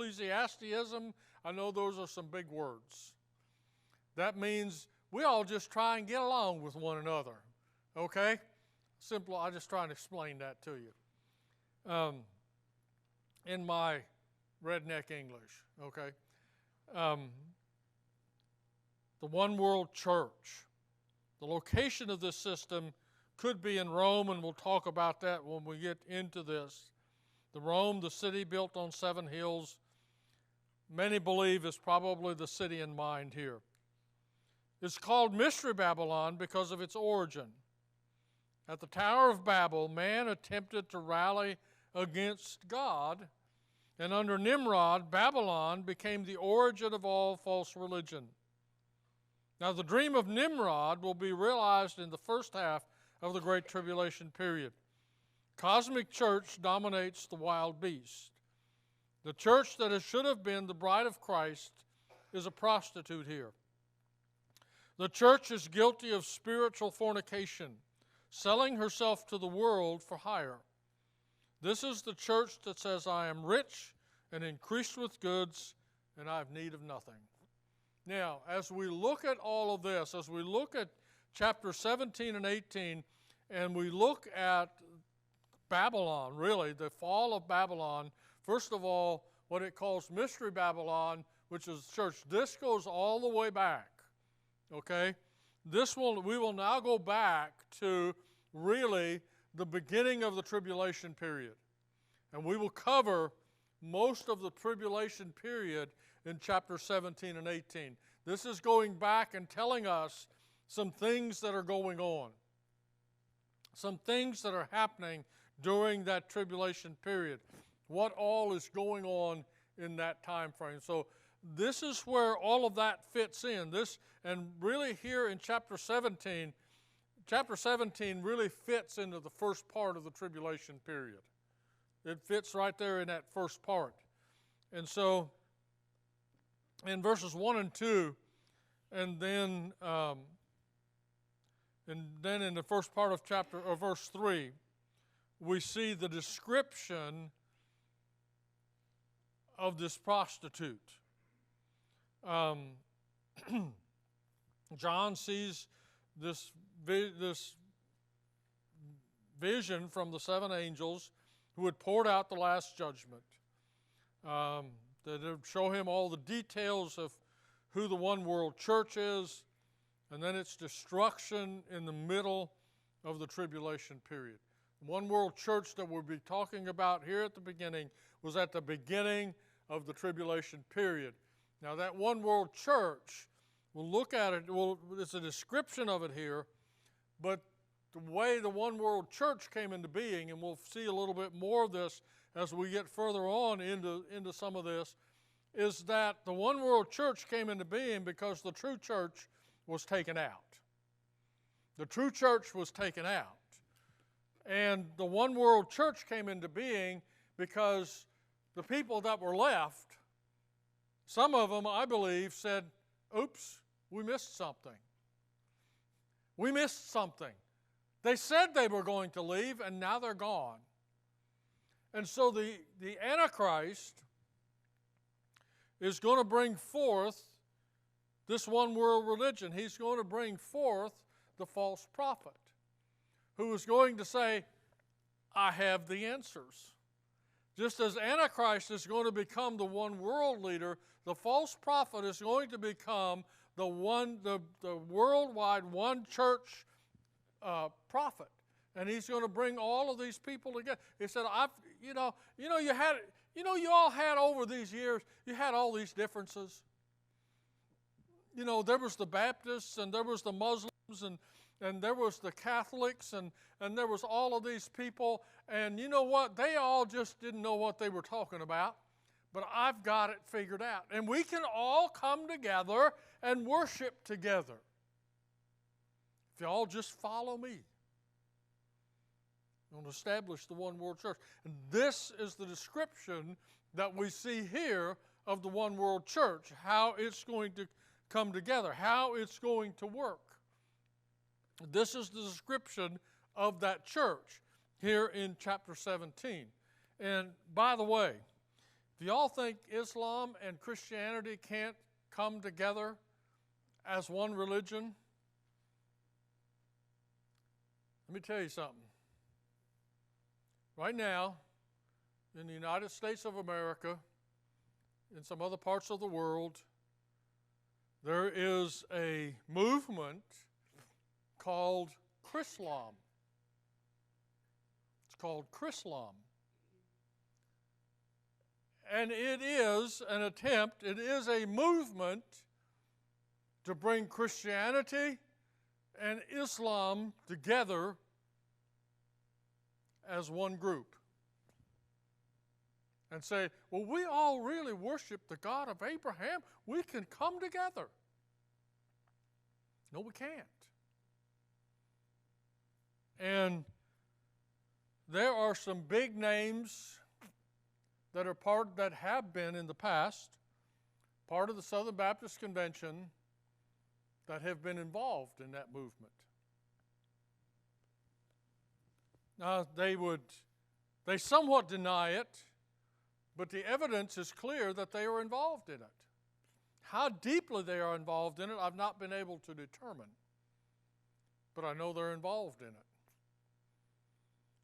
ecclesiastism, I know those are some big words. That means we all just try and get along with one another, okay? Simple, I just try and explain that to you in my redneck English, okay? The one world church. The location of this system could be in Rome, and we'll talk about that when we get into this. The Rome, the city built on 7 hills, many believe is probably the city in mind here. It's called Mystery Babylon because of its origin. At the Tower of Babel, man attempted to rally against God, and under Nimrod, Babylon became the origin of all false religion. Now, the dream of Nimrod will be realized in the first half of the Great Tribulation period. Cosmic church dominates the wild beast. The church that should have been the bride of Christ is a prostitute here. The church is guilty of spiritual fornication, selling herself to the world for hire. This is the church that says, I am rich and increased with goods, and I have need of nothing. Now, as we look at all of this, as we look at chapter 17 and 18, and we look at Babylon, really, the fall of Babylon, first of all, what it calls Mystery Babylon, which is church, this goes all the way back, okay? We will now go back to really the beginning of the tribulation period. And we will cover most of the tribulation period in chapter 17 and 18. This is going back and telling us some things that are going on, some things that are happening during that tribulation period, what all is going on in that time frame. So this is where all of that fits in. And really here in chapter 17 really fits into the first part of the tribulation period. It fits right there in that first part. And so in verses 1 and 2, and then in the first part of verse 3, we see the description of this prostitute. John sees this vision from the 7 angels who had poured out the last judgment. That would show him all the details of who the one world church is, and then its destruction in the middle of the tribulation period. The one world church that we'll be talking about here at the beginning was at the beginning of the tribulation period. Now that one world church, we'll look at it, it's a description of it here, but the way the one world church came into being, and we'll see a little bit more of this as we get further on into some of this, is that the one world church came into being because the true church was taken out. The true church was taken out. And the one world church came into being because the people that were left, some of them, I believe, said, oops, we missed something. We missed something. They said they were going to leave, and now they're gone. And so the Antichrist is going to bring forth this one world religion. He's going to bring forth the false prophet who is going to say, I have the answers. Just as Antichrist is going to become the one world leader, the false prophet is going to become the worldwide one church prophet. And he's going to bring all of these people together. He said, you all had over these years, you had all these differences. You know, there was the Baptists, and there was the Muslims, and there was the Catholics, and there was all of these people. And you know what? They all just didn't know what they were talking about. But I've got it figured out. And we can all come together and worship together. If y'all just follow me. And establish the one world church. And this is the description that we see here of the one world church, how it's going to come together, how it's going to work. This is the description of that church here in chapter 17. And by the way, Do y'all think Islam and Christianity can't come together as one religion? Let me tell you something. Right now, in the United States of America, in some other parts of the world, there is a movement called Chrislam. It's called Chrislam. And it is an attempt, it is a movement to bring Christianity and Islam together as one group. And say, well, we all really worship the God of Abraham. We can come together. No, we can't. And there are some big names that have been in the past part of the Southern Baptist Convention that have been involved in that movement. Now, they somewhat deny it, but the evidence is clear that they are involved in it. How deeply they are involved in it, I've not been able to determine. But I know they're involved in it.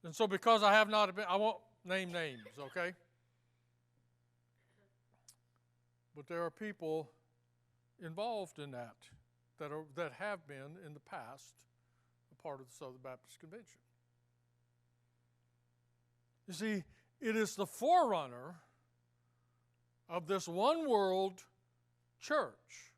And so because I have not been, I won't name names, okay? But there are people involved in that have been in the past a part of the Southern Baptist Convention. You see, it is the forerunner of this one world church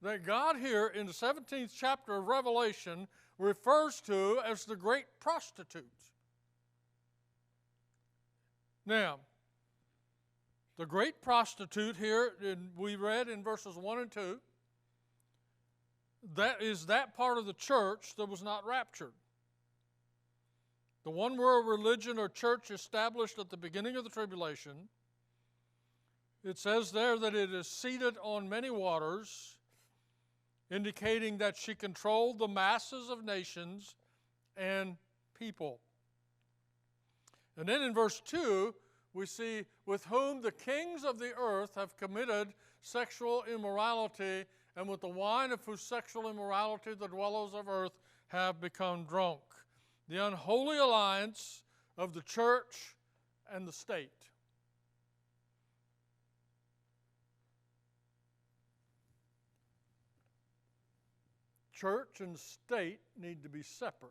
that God here in the 17th chapter of Revelation refers to as the great prostitute. Now, the great prostitute here, we read in verses 1 and 2, that is that part of the church that was not raptured. The one world religion or church established at the beginning of the tribulation, it says there that it is seated on many waters, indicating that she controlled the masses of nations and people. And then in verse 2, we see, with whom the kings of the earth have committed sexual immorality, and with the wine of whose sexual immorality the dwellers of earth have become drunk. The unholy alliance of the church and the state. Church and state need to be separate,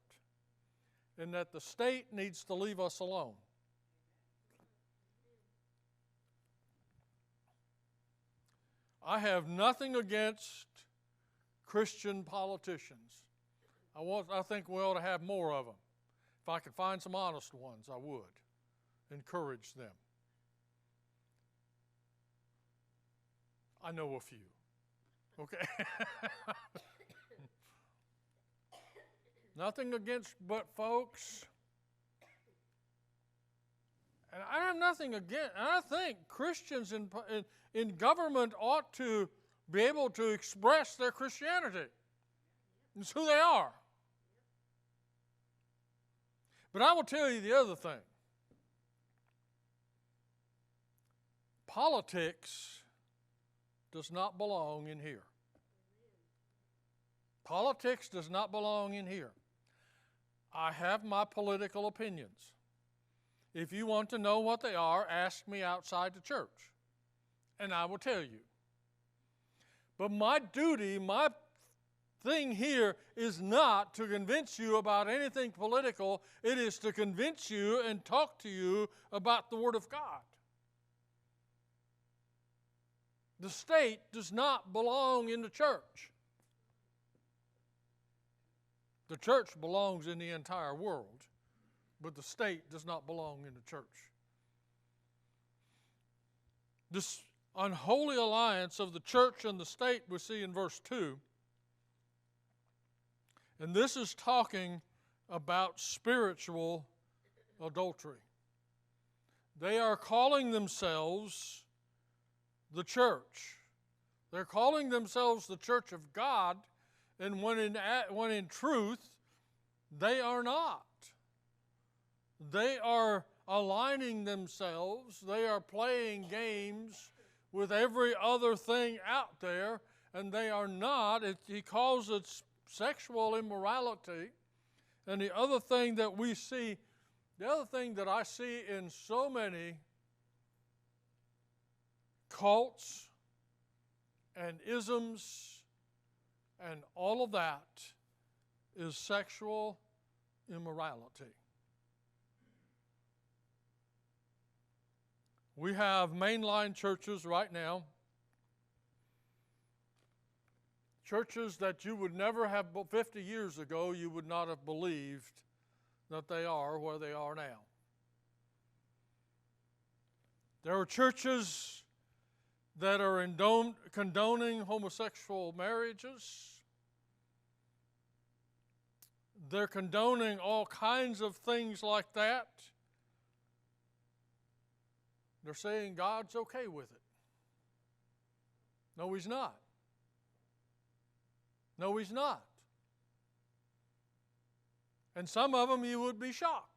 and that the state needs to leave us alone. I have nothing against Christian politicians. I think we ought to have more of them. If I could find some honest ones, I would encourage them. I know a few. Okay? Nothing against, but folks, and I have nothing against, and I think Christians in government ought to be able to express their Christianity. It's who they are. But I will tell you the other thing. Politics does not belong in here. Politics does not belong in here. I have my political opinions. If you want to know what they are, ask me outside the church, and I will tell you. But my duty, my thing here is not to convince you about anything political. It is to convince you and talk to you about the Word of God. The state does not belong in the church. The church belongs in the entire world, but the state does not belong in the church. This unholy alliance of the church and the state we see in verse 2. And this is talking about spiritual adultery. They are calling themselves the church. They're calling themselves the church of God, and when in truth, they are not. They are aligning themselves. They are playing games with every other thing out there, and they are not. He calls it sexual immorality. And the other thing that we see, the other thing that I see in so many cults and isms and all of that is sexual immorality. We have mainline churches right now, churches that you would never have, 50 years ago, you would not have believed that they are where they are now. There are churches that are condoning homosexual marriages. They're condoning all kinds of things like that. They're saying God's okay with it. No, He's not. No, He's not. And some of them you would be shocked.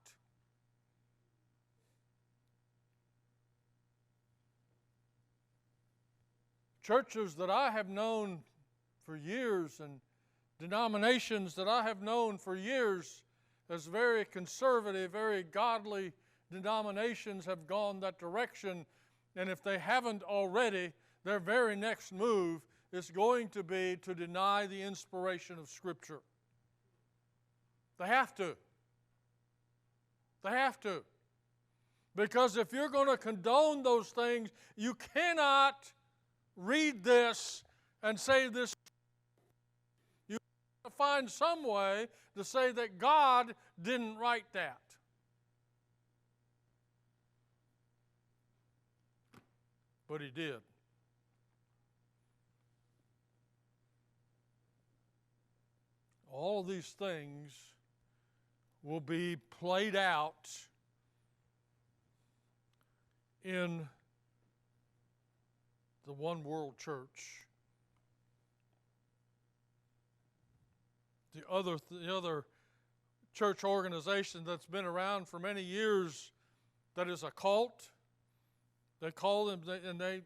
Churches that I have known for years and denominations that I have known for years as very conservative, very godly denominations have gone that direction. And if they haven't already, their very next move is going to be to deny the inspiration of Scripture. They have to. They have to. Because if you're going to condone those things, you cannot read this and say this. You have to find some way to say that God didn't write that. But He did. All of these things will be played out in the one world church. The other church organization that's been around for many years that is a cult, they call them, and that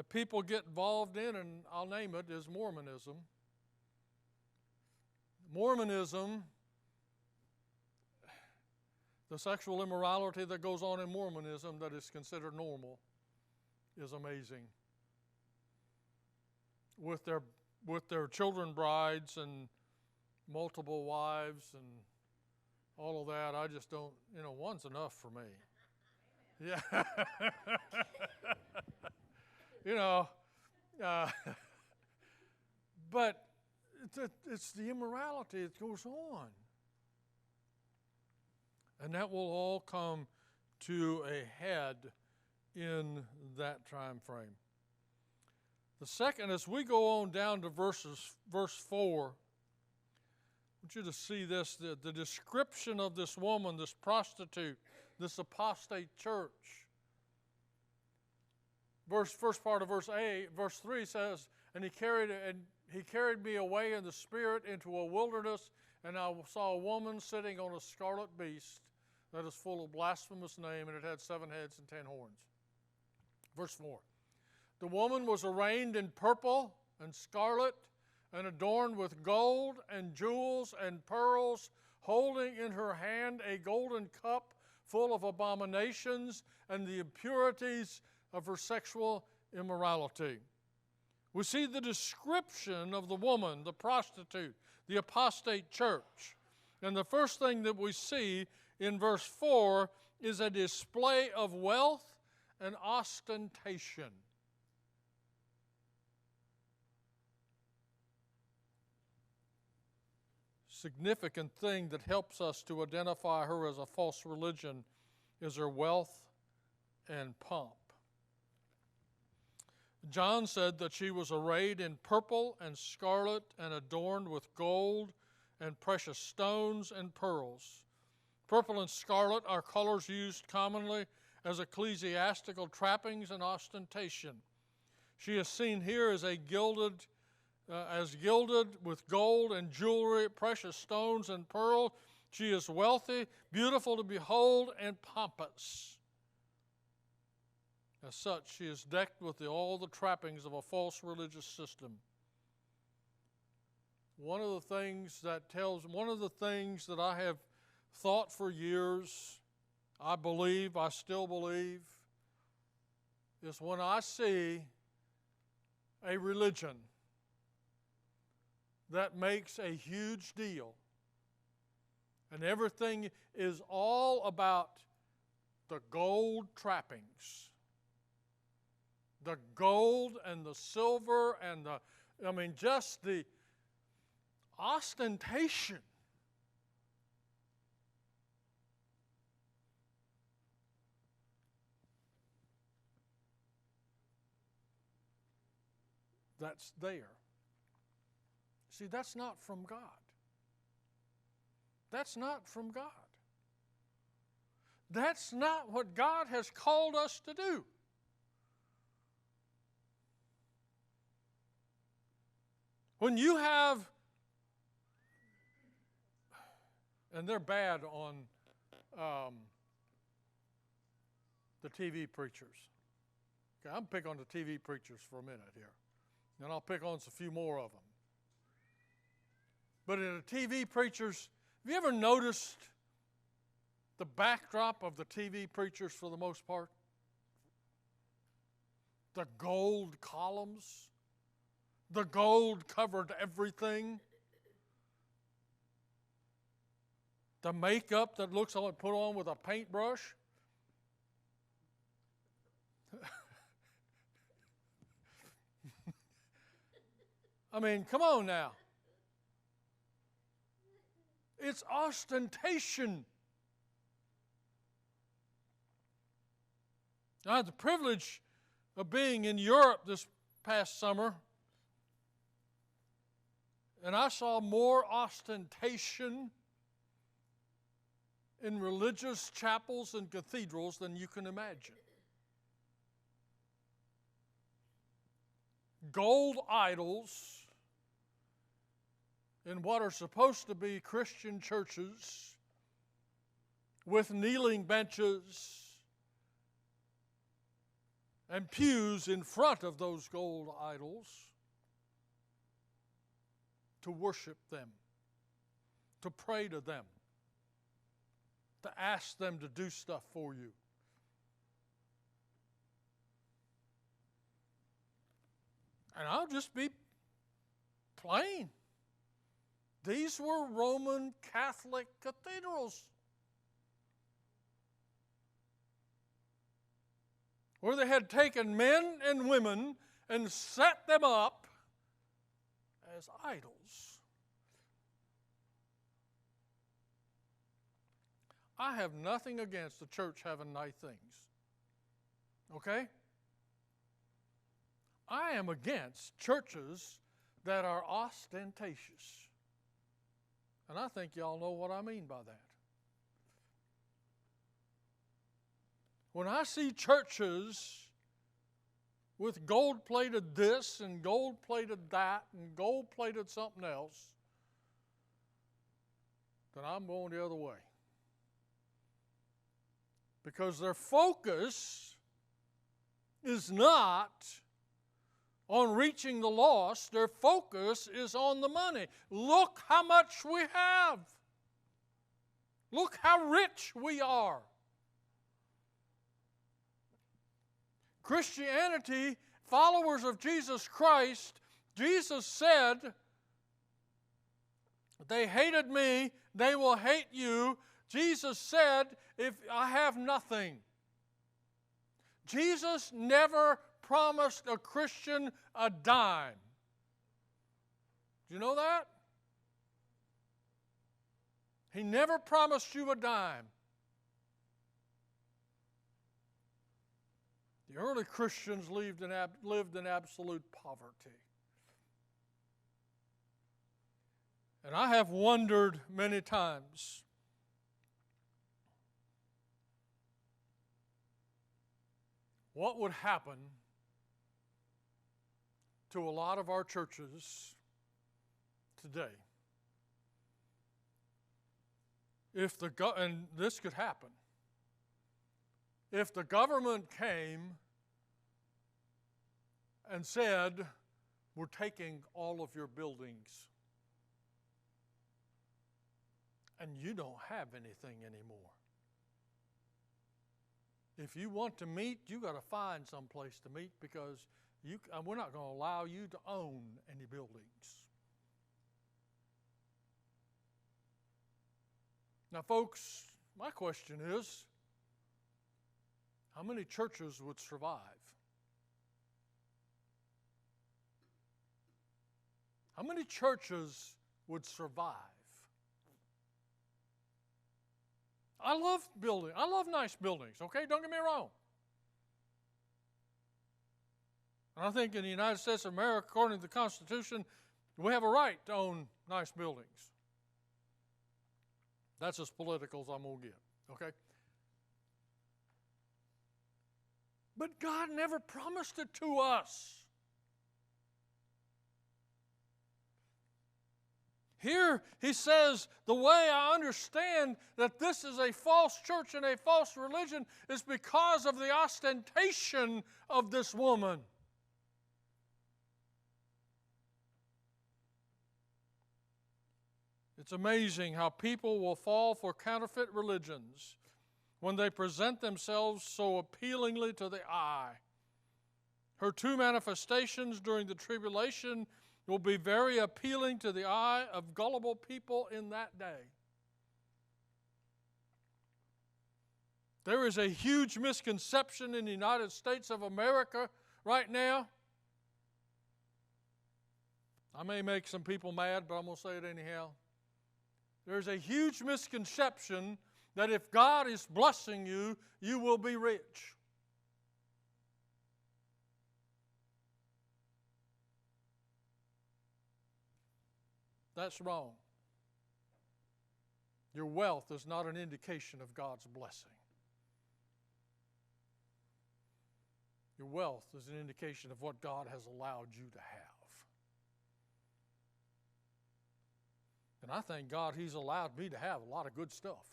people get involved in, and I'll name it, is Mormonism. Mormonism, the sexual immorality that goes on in Mormonism that is considered normal is amazing. With their children brides and multiple wives and all of that, I just don't, one's enough for me. Yeah. But it's the immorality that goes on. And that will all come to a head in that time frame. The second, as we go on down to verse 4, I want you to see this, the description of this woman, this prostitute, this apostate church. First part of verse 3 says, and he carried me away in the spirit into a wilderness, and I saw a woman sitting on a scarlet beast that is full of blasphemous name, and it had 7 heads and 10 horns. Verse 4. The woman was arrayed in purple and scarlet and adorned with gold and jewels and pearls, holding in her hand a golden cup full of abominations and the impurities of her sexual immorality. We see the description of the woman, the prostitute, the apostate church. And the first thing that we see in verse 4 is a display of wealth and ostentation. Significant thing that helps us to identify her as a false religion is her wealth and pomp. John said that she was arrayed in purple and scarlet and adorned with gold and precious stones and pearls. Purple and scarlet are colors used commonly as ecclesiastical trappings and ostentation. She is seen here as gilded with gold and jewelry, precious stones and pearl. She is wealthy, beautiful to behold, and pompous. As such, she is decked with all the trappings of a false religious system. One of the things that I have thought for years, I still believe, is when I see a religion that makes a huge deal and everything is all about the gold trappings, the gold and the silver and just the ostentation. That's there. See, that's not from God. That's not from God. That's not what God has called us to do. When you have, and they're bad on the TV preachers. Okay, I'm pick on the TV preachers for a minute here. Then I'll pick on a few more of them. But in the TV preachers, have you ever noticed the backdrop of the TV preachers for the most part? The gold columns, the gold covered everything, the makeup that looks like put on with a paintbrush. I mean, come on now. It's ostentation. I had the privilege of being in Europe this past summer, and I saw more ostentation in religious chapels and cathedrals than you can imagine. Gold idols in what are supposed to be Christian churches with kneeling benches and pews in front of those gold idols to worship them, to pray to them, to ask them to do stuff for you. And I'll just be plain. These were Roman Catholic cathedrals where they had taken men and women and set them up as idols. I have nothing against the church having nice things. Okay? I am against churches that are ostentatious. And I think y'all know what I mean by that. When I see churches with gold-plated this and gold-plated that and gold-plated something else, then I'm going the other way. Because their focus is not on reaching the lost, their focus is on the money. Look how much we have. Look how rich we are. Christianity, followers of Jesus Christ, Jesus said, they hated me, they will hate you. Jesus said, if I have nothing. Jesus never promised a Christian a dime. Do you know that? He never promised you a dime. The early Christians lived in absolute poverty. And I have wondered many times, what would happen to a lot of our churches today and this could happen, if the government came and said, we're taking all of your buildings and you don't have anything anymore. If you want to meet, you got to find some place to meet because we're not going to allow you to own any buildings. Now, folks, my question is, how many churches would survive? How many churches would survive? I love buildings. I love nice buildings, okay? Don't get me wrong. And I think in the United States of America, according to the Constitution, we have a right to own nice buildings. That's as political as I'm going to get, okay? But God never promised it to us. Here he says, the way I understand that this is a false church and a false religion is because of the ostentation of this woman. It's amazing how people will fall for counterfeit religions when they present themselves so appealingly to the eye. Her two manifestations during the tribulation will be very appealing to the eye of gullible people in that day. There is a huge misconception in the United States of America right now. I may make some people mad, but I'm going to say it anyhow. There's a huge misconception that if God is blessing you, you will be rich. That's wrong. Your wealth is not an indication of God's blessing. Your wealth is an indication of what God has allowed you to have. And I thank God He's allowed me to have a lot of good stuff.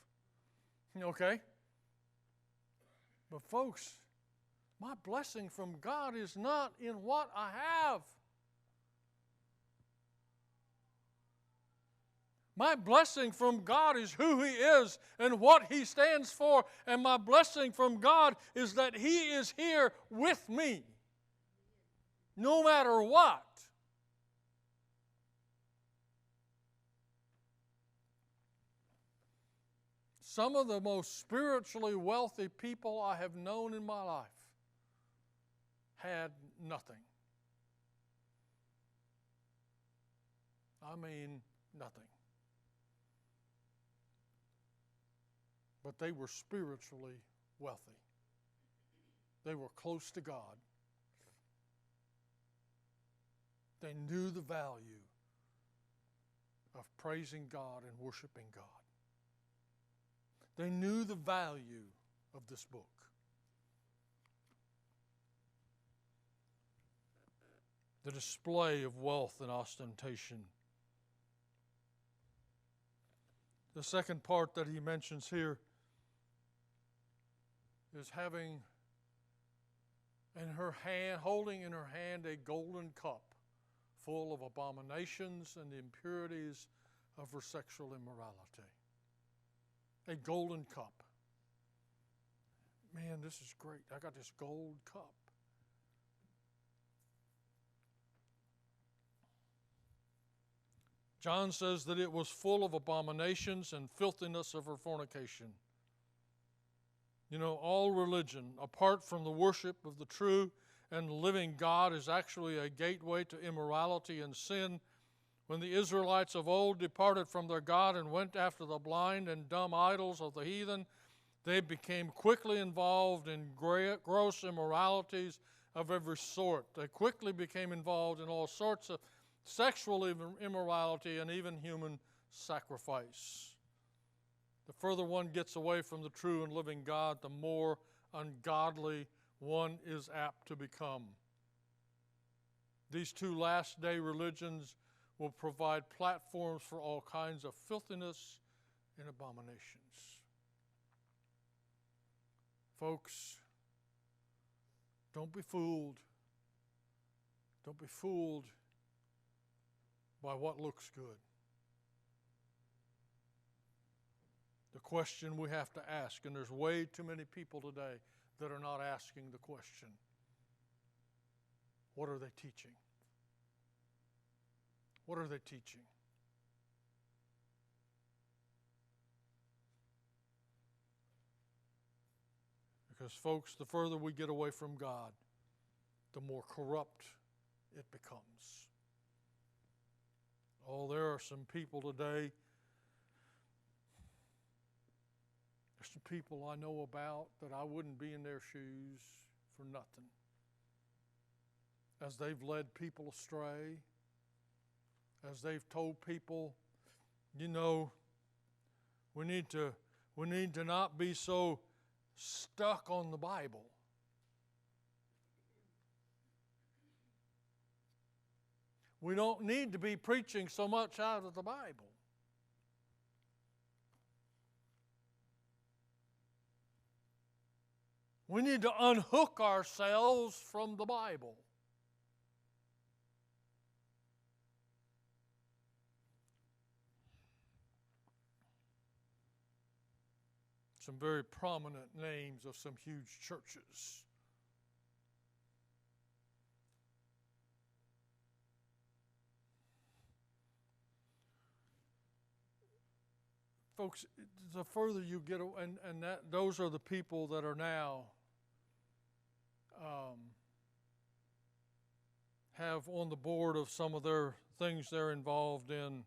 Okay? But folks, my blessing from God is not in what I have. My blessing from God is who He is and what He stands for. And my blessing from God is that He is here with me, no matter what. Some of the most spiritually wealthy people I have known in my life had nothing. I mean, nothing. But they were spiritually wealthy. They were close to God. They knew the value of praising God and worshiping God. They knew the value of this book. The display of wealth and ostentation. The second part that he mentions here is having in her hand, holding in her hand a golden cup full of abominations and the impurities of her sexual immorality. A golden cup. Man, this is great. I got this gold cup. John says that it was full of abominations and filthiness of her fornication. You know, all religion, apart from the worship of the true and living God, is actually a gateway to immorality and sin. When the Israelites of old departed from their God and went after the blind and dumb idols of the heathen, they became quickly involved in gross immoralities of every sort. They quickly became involved in all sorts of sexual immorality and even human sacrifice. The further one gets away from the true and living God, the more ungodly one is apt to become. These two last-day religions will provide platforms for all kinds of filthiness in abominations. Folks, don't be fooled. Don't be fooled by what looks good. The question we have to ask, and there's way too many people today that are not asking the question, what are they teaching? What are they teaching? Because, folks, the further we get away from God, the more corrupt it becomes. Oh, there are some people today, there's some people I know about that I wouldn't be in their shoes for nothing. As they've led people astray, as they've told people, you know, we need to not be so stuck on the Bible. We don't need to be preaching so much out of the Bible. We need to unhook ourselves from the Bible. Some very prominent names of some huge churches. Folks, the further you get, and those are the people that are now have on the board of some of their things they're involved in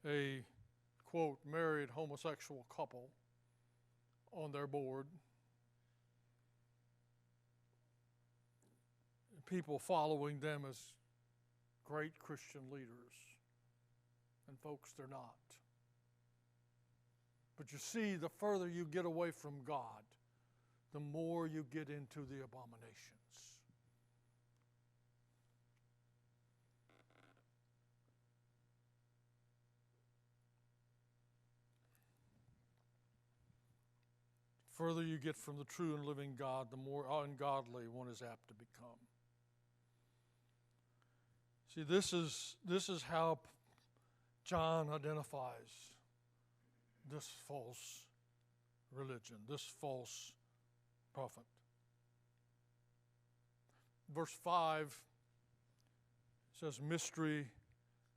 a, quote, married homosexual couple on their board. People following them as great Christian leaders. And folks, they're not. But you see, the further you get away from God, the more you get into the abominations. The further you get from the true and living God, the more ungodly one is apt to become. See, this is how John identifies this false religion, this false prophet. Verse 5 says, Mystery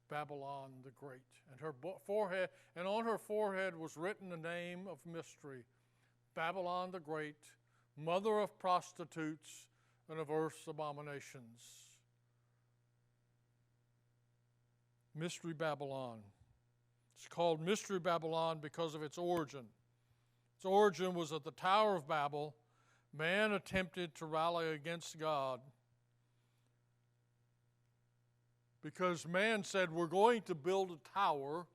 Babylon the Great. And her forehead, and on her forehead was written the name of mystery, Babylon the Great, mother of prostitutes and of earth's abominations. Mystery Babylon. It's called Mystery Babylon because of its origin. Its origin was at the Tower of Babel. Man attempted to rally against God because man said, we're going to build a tower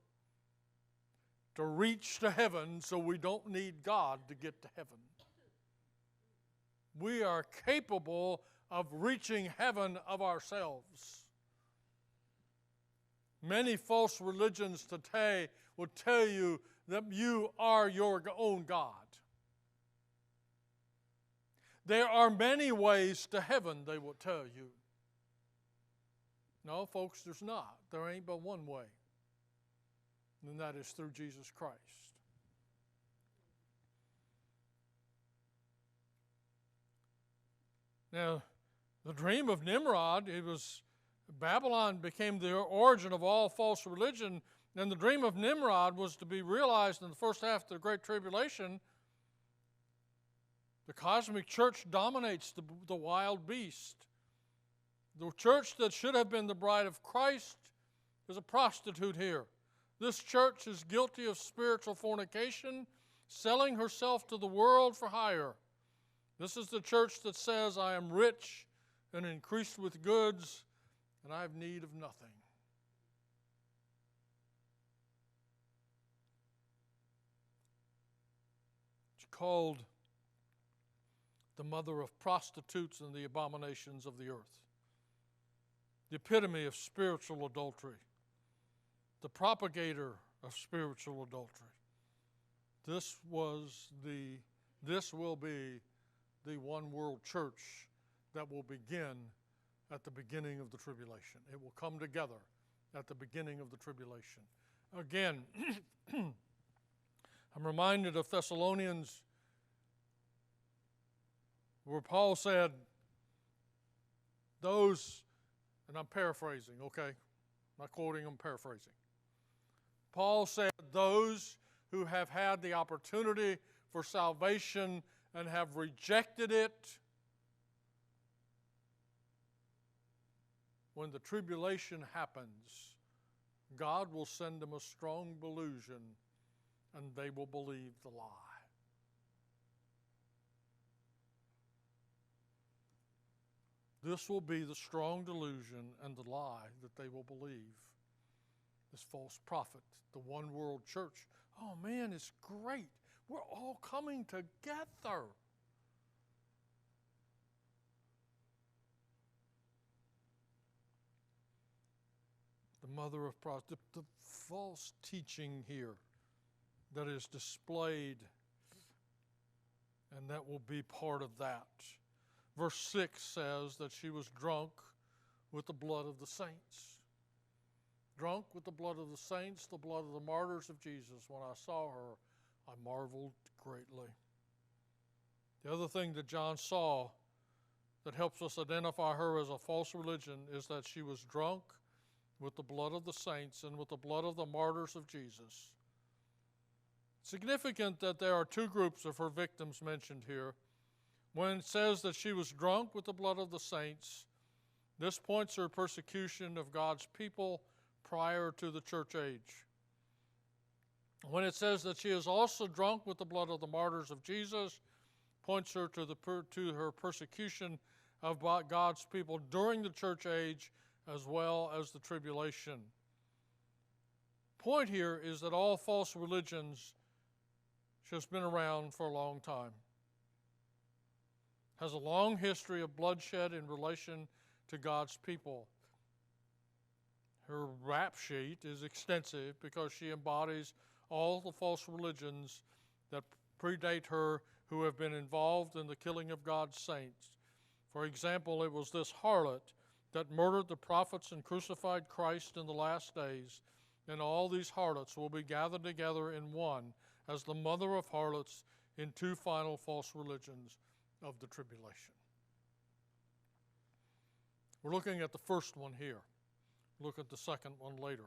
to reach to heaven so we don't need God to get to heaven. We are capable of reaching heaven of ourselves. Many false religions today will tell you that you are your own God. There are many ways to heaven, they will tell you. No, folks, there's not. There ain't but one way, and that is through Jesus Christ. Now, the dream of Nimrod, Babylon became the origin of all false religion, and the dream of Nimrod was to be realized in the first half of the Great Tribulation. The cosmic church dominates the wild beast. The church that should have been the bride of Christ is a prostitute here. This church is guilty of spiritual fornication, selling herself to the world for hire. This is the church that says, I am rich and increased with goods, and I have need of nothing. It's called the mother of prostitutes and the abominations of the earth. The epitome of spiritual adultery. The propagator of spiritual adultery. This will be the one world church that will begin at the beginning of the tribulation. It will come together at the beginning of the tribulation. Again, I'm reminded of Thessalonians, where Paul said, those, and I'm paraphrasing, okay? Not quoting, I'm paraphrasing. Paul said, those who have had the opportunity for salvation and have rejected it, when the tribulation happens, God will send them a strong delusion and they will believe the lie. This will be the strong delusion and the lie that they will believe. This false prophet, the one world church. Oh man, it's great. We're all coming together. The mother of prostitute, the false teaching here that is displayed, and that will be part of that. Verse 6 says that she was drunk with the blood of the saints. Drunk with the blood of the saints, the blood of the martyrs of Jesus. When I saw her, I marveled greatly. The other thing that John saw that helps us identify her as a false religion is that she was drunk with the blood of the saints and with the blood of the martyrs of Jesus. Significant that there are two groups of her victims mentioned here. When it says that she was drunk with the blood of the saints, this points to her persecution of God's people prior to the church age. When it says that she is also drunk with the blood of the martyrs of Jesus, points her to her persecution of God's people during the church age as well as the tribulation. Point here is that all false religions has been around for a long time. Has a long history of bloodshed in relation to God's people. Her rap sheet is extensive because she embodies all the false religions that predate her who have been involved in the killing of God's saints. For example, it was this harlot that murdered the prophets and crucified Christ in the last days, and all these harlots will be gathered together in one as the mother of harlots in two final false religions of the tribulation. We're looking at the first one here. Look at the second one later.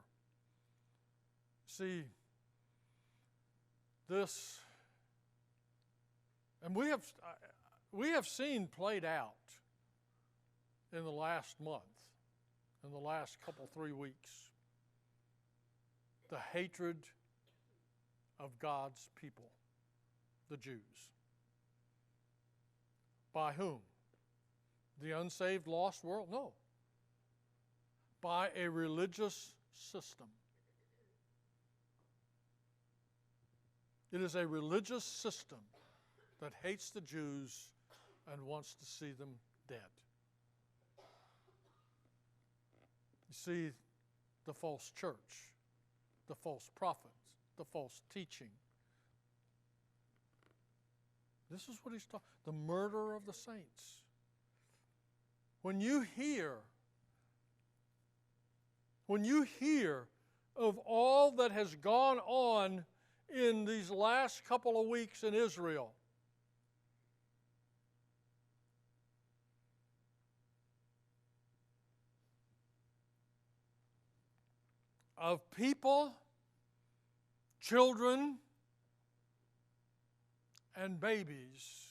See, this, and we have seen played out in the last month, in the last couple, 3 weeks, the hatred of God's people, the Jews. By whom? The unsaved, lost world? No. By a religious system. It is a religious system that hates the Jews and wants to see them dead. You see, the false church, the false prophets, the false teaching. This is what he's talking, the murder of the saints. When you hear of all that has gone on in these last couple of weeks in Israel, of people, children, and babies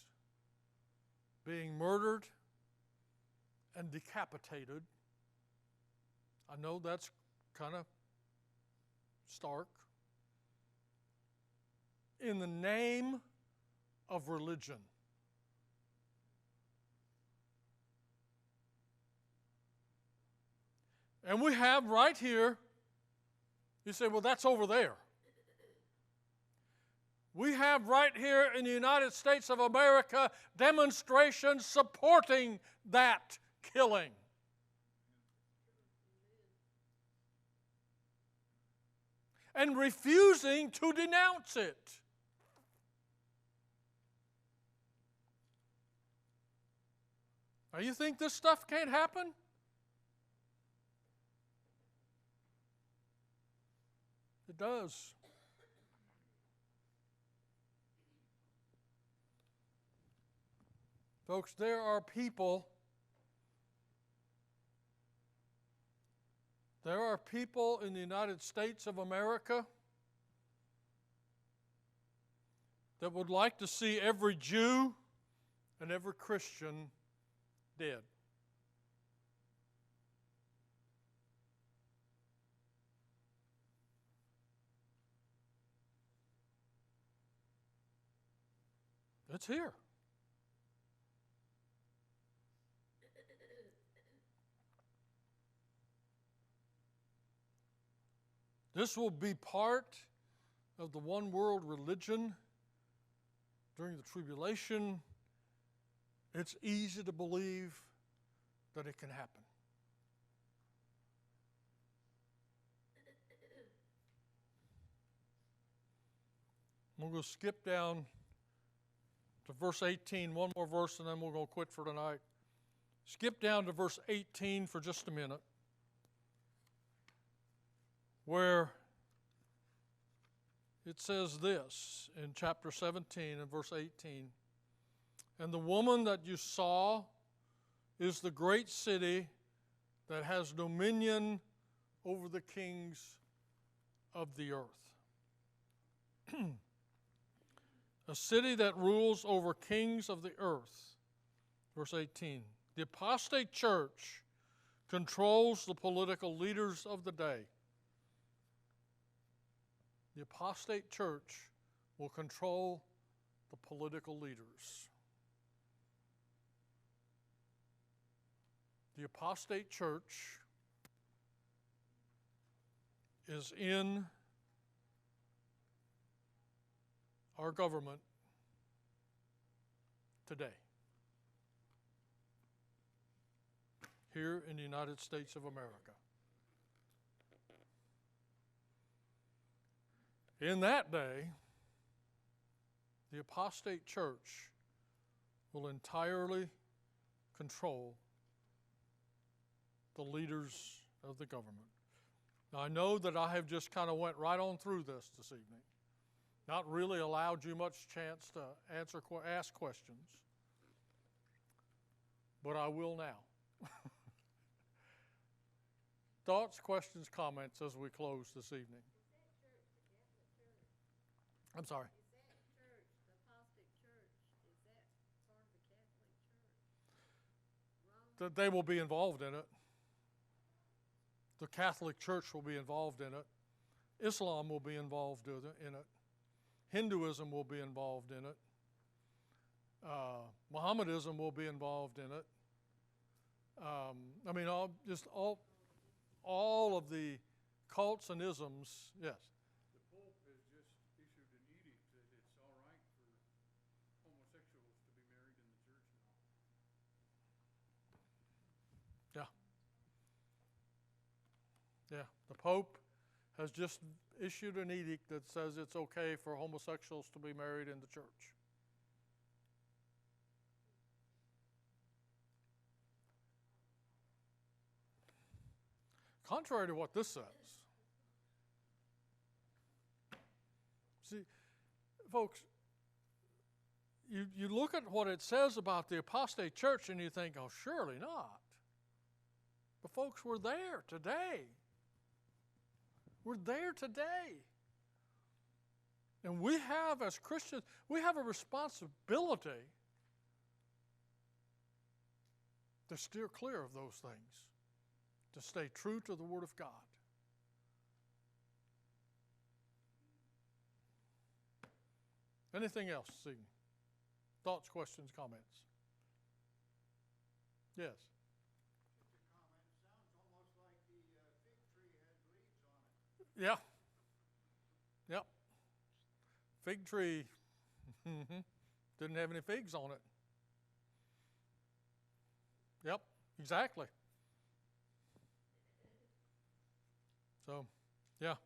being murdered and decapitated. I know that's kind of stark. In the name of religion. And we have right here, you say, well, that's over there. We have right here in the United States of America demonstrations supporting that killing. And refusing to denounce it. Now, you think this stuff can't happen? It does. Folks, there are people in the United States of America that would like to see every Jew and every Christian dead. It's here. This will be part of the one world religion during the tribulation. It's easy to believe that it can happen. I'm going to skip down to verse 18, one more verse, and then we're going to quit for tonight. Skip down to verse 18 for just a minute, where it says this in chapter 17 and verse 18. And the woman that you saw is the great city that has dominion over the kings of the earth. A city that rules over kings of the earth. Verse 18. The apostate church controls the political leaders of the day. The apostate church will control the political leaders. The apostate church is in our government today, here in the United States of America. In that day, the apostate church will entirely control the leaders of the government. Now, I know that I have just kind of went right on through this evening, not really allowed you much chance to ask questions, but I will now. Thoughts, questions, comments as we close this evening? I'm sorry. Is that church, the apostate church, is that part of the Catholic Church? That they will be involved in it. The Catholic Church will be involved in it. Islam will be involved in it. Hinduism will be involved in it. Mohammedanism will be involved in it. All of the cults and isms, yes. The Pope has just issued an edict that it's all right for homosexuals to be married in the church now. Yeah. The Pope has just issued an edict that says it's okay for homosexuals to be married in the church. Contrary to what this says. See, folks, you look at what it says about the apostate church and you think, oh, surely not. But folks, we're there today. We're there today. And we have, as Christians, we have a responsibility to steer clear of those things, to stay true to the Word of God. Anything else this evening? Thoughts, questions, comments? Yes. Yeah. Yep. Fig tree didn't have any figs on it. Yep, exactly. So, yeah.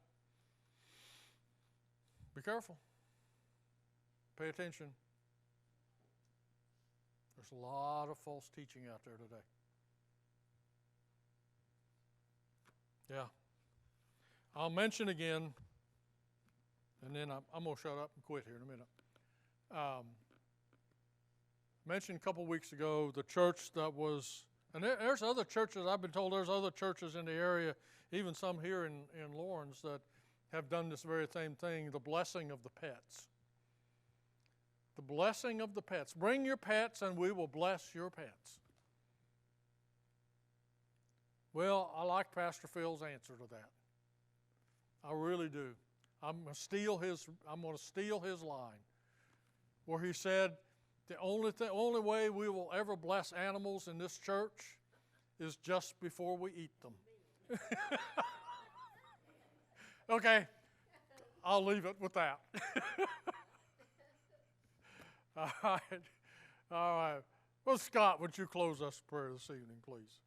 Be careful. Pay attention. There's a lot of false teaching out there today. Yeah. I'll mention again, and then I'm going to shut up and quit here in a minute. Mentioned a couple weeks ago the church that was, and there's other churches, I've been told there's other churches in the area, even some here in Lawrence, that have done this very same thing, the blessing of the pets. The blessing of the pets. Bring your pets and we will bless your pets. Well, I like Pastor Phil's answer to that. I really do. I'm going to steal his line, where he said, the only way we will ever bless animals in this church is just before we eat them. Okay, I'll leave it with that. All right. Well, Scott, would you close us in prayer this evening, please?